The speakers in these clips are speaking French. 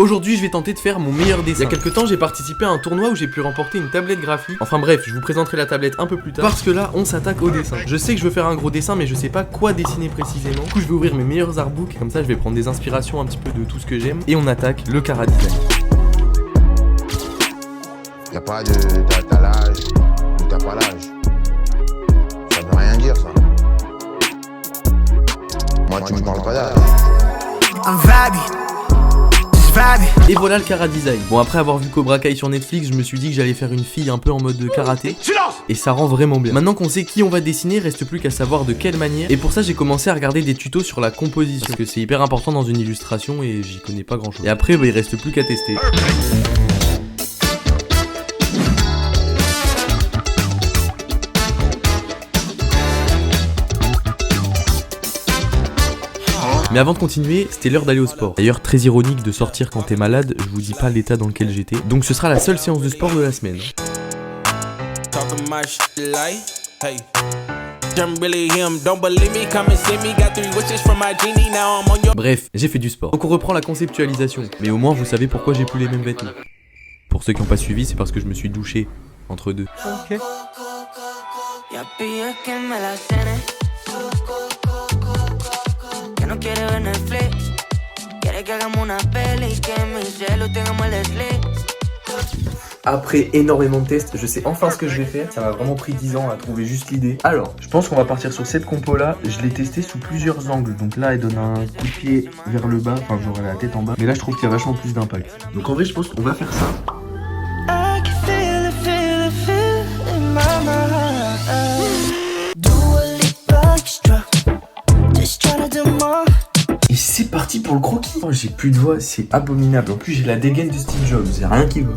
Aujourd'hui, je vais tenter de faire mon meilleur dessin. Il y a quelques temps, j'ai participé à un tournoi où j'ai pu remporter une tablette graphique. Enfin bref, je vous présenterai la tablette un peu plus tard. Parce que là, on s'attaque au dessin. Je sais que je veux faire un gros dessin, mais je sais pas quoi dessiner précisément. Du coup, je vais ouvrir mes meilleurs artbooks. Comme ça, je vais prendre des inspirations un petit peu de tout ce que j'aime. Et on attaque le Cara Design. Y'a pas de t'as l'âge ou t'as pas l'âge. Ça veut rien dire ça. Moi tu me parles pas d'âge. Et voilà le Cara Design. Bon, après avoir vu Cobra Kai sur Netflix, je me suis dit que j'allais faire une fille un peu en mode karaté. Et ça rend vraiment bien. Maintenant qu'on sait qui on va dessiner, reste plus qu'à savoir de quelle manière. Et pour ça, j'ai commencé à regarder des tutos sur la composition. Parce que c'est hyper important dans une illustration et j'y connais pas grand chose. Et après, bah, il reste plus qu'à tester. Mais avant de continuer, c'était l'heure d'aller au sport. D'ailleurs, très ironique de sortir quand t'es malade, je vous dis pas l'état dans lequel j'étais. Donc ce sera la seule séance de sport de la semaine. Bref, j'ai fait du sport. Donc on reprend la conceptualisation. Mais au moins vous savez pourquoi j'ai plus les mêmes vêtements. Pour ceux qui n'ont pas suivi, c'est parce que je me suis douché entre deux. Ok. Après énormément de tests, je sais enfin ce que je vais faire. Ça m'a vraiment pris 10 ans à trouver juste l'idée. Alors, je pense qu'on va partir sur cette compo là. Je l'ai testé sous plusieurs angles. Donc là, elle donne un coup de pied vers le bas. Enfin, genre la tête en bas. Mais là, je trouve qu'il y a vachement plus d'impact. Donc en vrai, je pense qu'on va faire ça. Et c'est parti pour le croquis. Oh, j'ai plus de voix, c'est abominable. En plus, j'ai la dégaine de Steve Jobs, c'est rien qui va.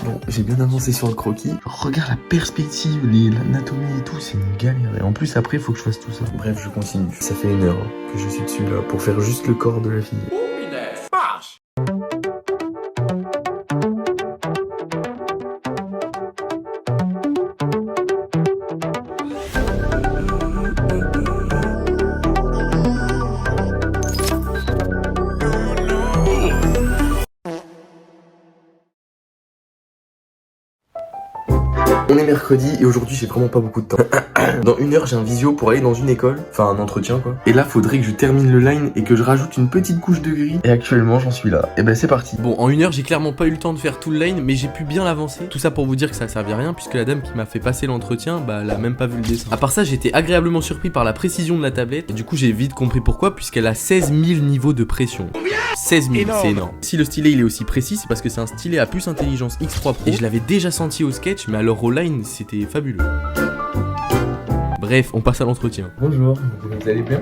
Bon, j'ai bien avancé sur le croquis. Regarde la perspective, l'anatomie et tout, c'est une galère. Et en plus, après, il faut que je fasse tout ça. Bref, je continue. Ça fait 1 heure que je suis dessus là pour faire juste le corps de la fille. On est mercredi et aujourd'hui j'ai vraiment pas beaucoup de temps. Dans 1 heure j'ai un visio pour aller dans une école, enfin un entretien quoi. Et là faudrait que je termine le line et que je rajoute une petite couche de gris. Et actuellement j'en suis là. Et ben c'est parti. Bon, en 1 heure j'ai clairement pas eu le temps de faire tout le line, mais j'ai pu bien l'avancer. Tout ça pour vous dire que ça servait à rien puisque la dame qui m'a fait passer l'entretien, bah elle a même pas vu le dessin. À part ça, j'étais agréablement surpris par la précision de la tablette. Et du coup j'ai vite compris pourquoi, puisqu'elle a 16 000 niveaux de pression. 16 000, c'est énorme. Si le stylet il est aussi précis, c'est parce que c'est un stylet à puce intelligence X3 Pro. Et je l'avais déjà senti au sketch, mais alors au line c'était fabuleux. Bref, on passe à l'entretien. Bonjour, vous allez bien?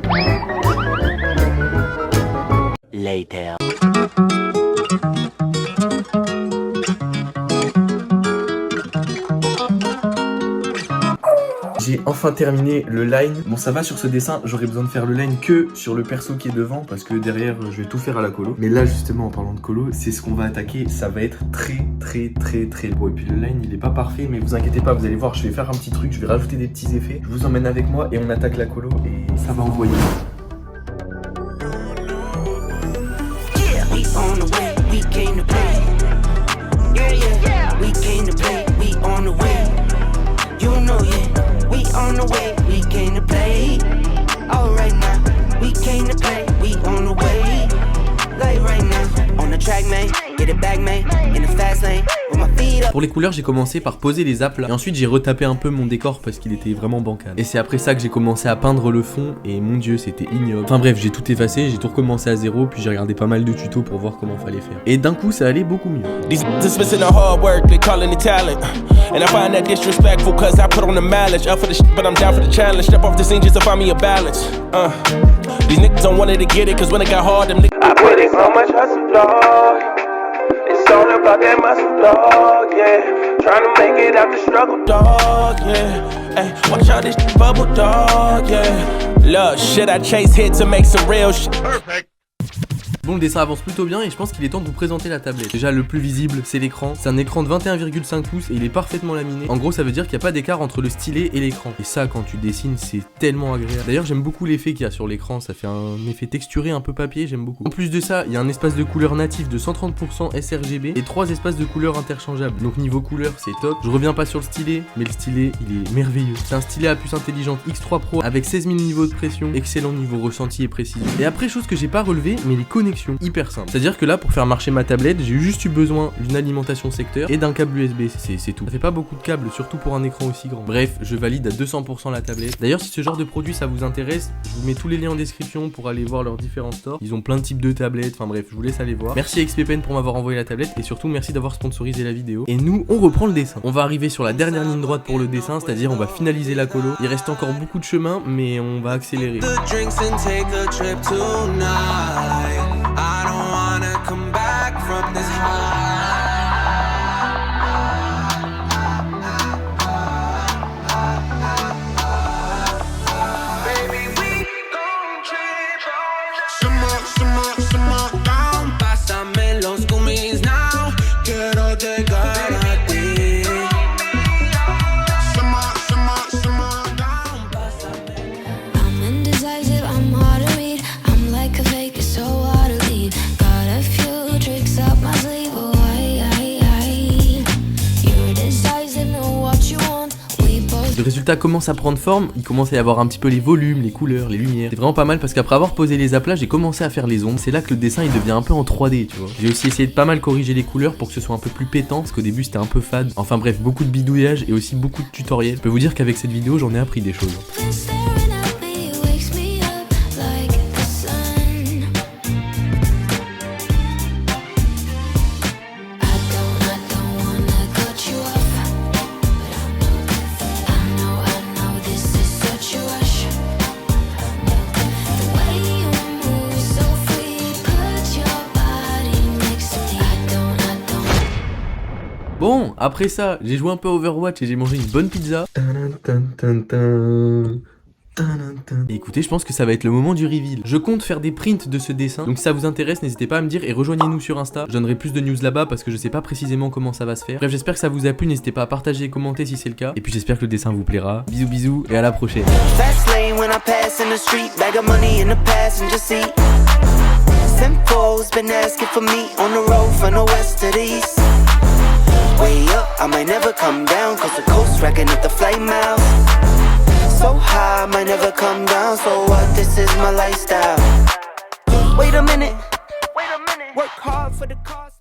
Later. J'ai enfin terminé le line. Bon, ça va sur ce dessin, j'aurais besoin de faire le line que sur le perso qui est devant parce que derrière, je vais tout faire à la colo. Mais là, justement, en parlant de colo, c'est ce qu'on va attaquer. Ça va être très beau. Et puis le line, il est pas parfait, mais vous inquiétez pas, vous allez voir, je vais faire un petit truc, je vais rajouter des petits effets. Je vous emmène avec moi et on attaque la colo et ça va envoyer. On the way, we came to play. All right now, we came to play. We on the way, like right now. On the track, man, get it back, man. In the fast lane, with my feet up. Pour les couleurs, j'ai commencé par poser les aplats. Et ensuite, j'ai retapé un peu mon décor parce qu'il était vraiment bancal. Et c'est après ça que j'ai commencé à peindre le fond. Et mon dieu, c'était ignoble. Enfin bref, j'ai tout effacé, j'ai tout recommencé à zéro. Puis j'ai regardé pas mal de tutos pour voir comment fallait faire. Et d'un coup, ça allait beaucoup mieux. And I find that disrespectful cause I put on the mileage. Up for the shit but I'm down for the challenge. Step off the scene just to find me a balance. These niggas don't want it to get it cause when it got hard them niggas I put in so much hustle, dog. It's all about that muscle, dog, yeah. Trying to make it out the struggle, dog, yeah. Hey, watch out this bubble, dog, yeah. Look, shit I chase hit to make some real shit. Perfect. Bon, le dessin avance plutôt bien et je pense qu'il est temps de vous présenter la tablette. Déjà, le plus visible, c'est l'écran. C'est un écran de 21,5 pouces et il est parfaitement laminé. En gros, ça veut dire qu'il n'y a pas d'écart entre le stylet et l'écran. Et ça, quand tu dessines, c'est tellement agréable. D'ailleurs, j'aime beaucoup l'effet qu'il y a sur l'écran. Ça fait un effet texturé un peu papier, j'aime beaucoup. En plus de ça, il y a un espace de couleur natif de 130% sRGB et 3 espaces de couleur interchangeables. Donc niveau couleur, c'est top. Je reviens pas sur le stylet, mais le stylet, il est merveilleux. C'est un stylet à puce intelligente X3 Pro avec 16 000 niveaux de pression, excellent niveau ressenti et précision. Et après, chose que j'ai pas relevé, mais les connexions, hyper simples. C'est-à-dire que là, pour faire marcher ma tablette, j'ai juste eu besoin d'une alimentation secteur et d'un câble USB, c'est tout. Ça fait pas beaucoup de câbles, surtout pour un écran aussi grand. Bref, je valide à 200% la tablette. D'ailleurs, si ce genre de produit ça vous intéresse, je vous mets tous les liens en description pour aller voir leurs différents stores. Ils ont plein de types de tablettes, enfin bref, je vous laisse aller voir. Merci à XPPen pour m'avoir envoyé la tablette et surtout merci d'avoir sponsorisé la vidéo. Et nous, on reprend le dessin. On va arriver sur la dernière ligne droite pour le dessin, c'est-à-dire on va finaliser la colo. Il reste encore beaucoup de chemin, mais on va accélérer. Le résultat commence à prendre forme, il commence à y avoir un petit peu les volumes, les couleurs, les lumières. C'est vraiment pas mal parce qu'après avoir posé les aplats, j'ai commencé à faire les ombres. C'est là que le dessin il devient un peu en 3D, tu vois. J'ai aussi essayé de pas mal corriger les couleurs pour que ce soit un peu plus pétant parce qu'au début c'était un peu fade. Enfin bref, beaucoup de bidouillage et aussi beaucoup de tutoriels. Je peux vous dire qu'avec cette vidéo j'en ai appris des choses. Bon, après ça, j'ai joué un peu à Overwatch et j'ai mangé une bonne pizza. Et écoutez, je pense que ça va être le moment du reveal. Je compte faire des prints de ce dessin, donc si ça vous intéresse, n'hésitez pas à me dire et rejoignez-nous sur Insta. Je donnerai plus de news là-bas parce que je sais pas précisément comment ça va se faire. Bref, j'espère que ça vous a plu, n'hésitez pas à partager et commenter si c'est le cas. Et puis j'espère que le dessin vous plaira. Bisous bisous et à la prochaine. Way up, I might never come down, cause the coast racking up the flight miles. So high, I might never come down, so what, this is my lifestyle. Wait a minute, work hard for the cause.